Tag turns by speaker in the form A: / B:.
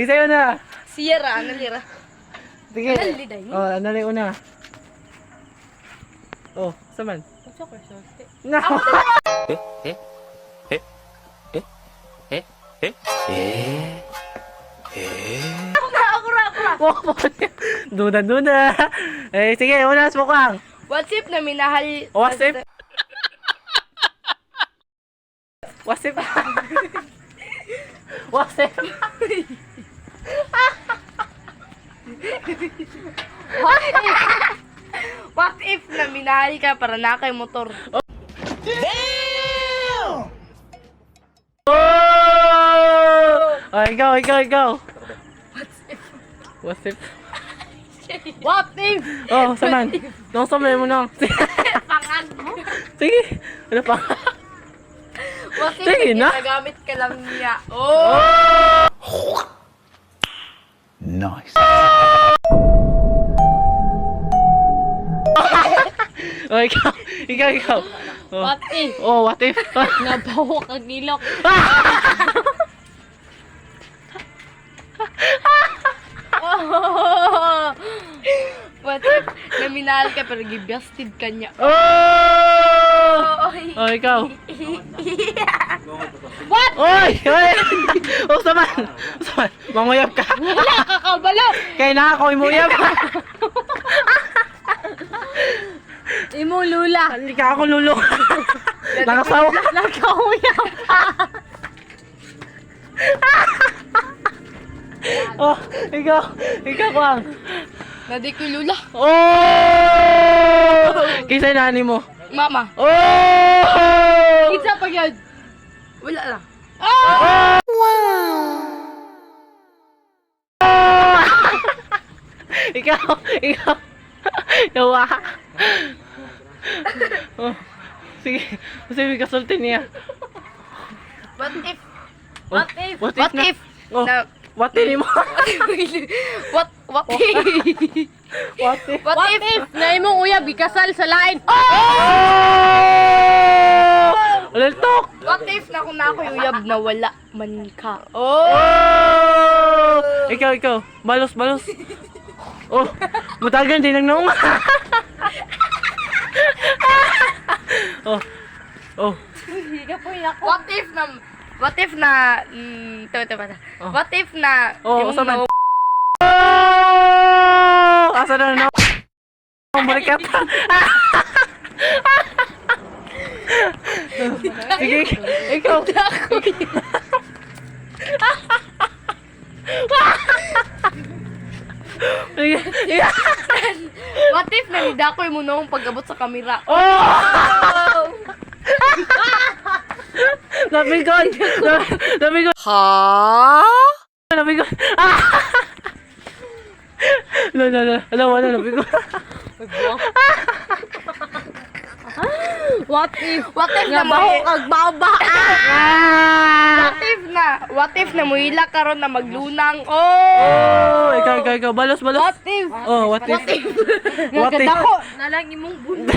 A: Isayo na.
B: Sierra, analira.
A: Sige.
B: Analiday mo?
A: Oh, anali una. Oh, saman.
B: What's your question?
A: No. Duda. Eh, sige, una, smukhang.
B: What's if na minahal...
A: What's if? What's if? What's if?
B: What if na minahal ka para na kay motor?
A: Oh, ikaw. What's if?
B: What if?
A: Oh, saman. Nung saman mo na.
B: Pangag mo?
A: Sige. Ano pa?
B: What if
A: Sige na.
B: ginagamit ka lang niya? Oh!
C: Nice.
A: Oh, ikaw. Oh.
B: What if?
A: Oh, what if?
B: Nabaho kang ilok. Oh! What if na minahal ka pero gibasted ka niya?
A: Oh! Oh, ikaw.
B: What?
A: Oy! Oh, saman. Manguyab ka.
B: Wala ka kabalo!
A: Kaya na ako imuyab.
B: Imo lula.
A: Hindi ka ako lulo. Nakasawa.
B: Nagkauya pa.
A: Oh, ikaw Kwang.
B: Nadi ko lula.
A: Oh! Kisa nani mo.
B: Mama.
A: Oh!
B: Kita pa yun. Wala lang.
A: Ikaw. Yawa. Oh. Sige, kasulti niya.
B: What if?
A: Oh,
B: What if?
A: what if
B: What
A: na-
B: if?
A: Oh.
B: Na,
A: What if mo?
B: what if?
A: What if?
B: What if? Na imong uyab ikasal sa lain.
A: Oh! Laltok!
B: What if na kung na ako uyab na wala man ka?
A: Oh! Ikaw. Balos. Oh, mutagan din ang naong. Oh.
B: What if na
A: Oh.
B: What if na
A: Oh,
B: yung
A: saman.
B: no-
A: Oh! Asa na na? Balikat. Sige, ikaw. Sige.
B: What if na nidakoy mo noong pag-abot sa kamera?
A: Oh! Nabigon! Nabigon!
B: Ha?
A: Nabigon! Ah! Wala, nabigon.
B: What if na mo kagbaba? What if na mo ila karon na maglunang?
A: Oh! Ikaw. Balos.
B: What if?
A: Oh, what if? What if?
B: Nagkadako na lang imong bunda.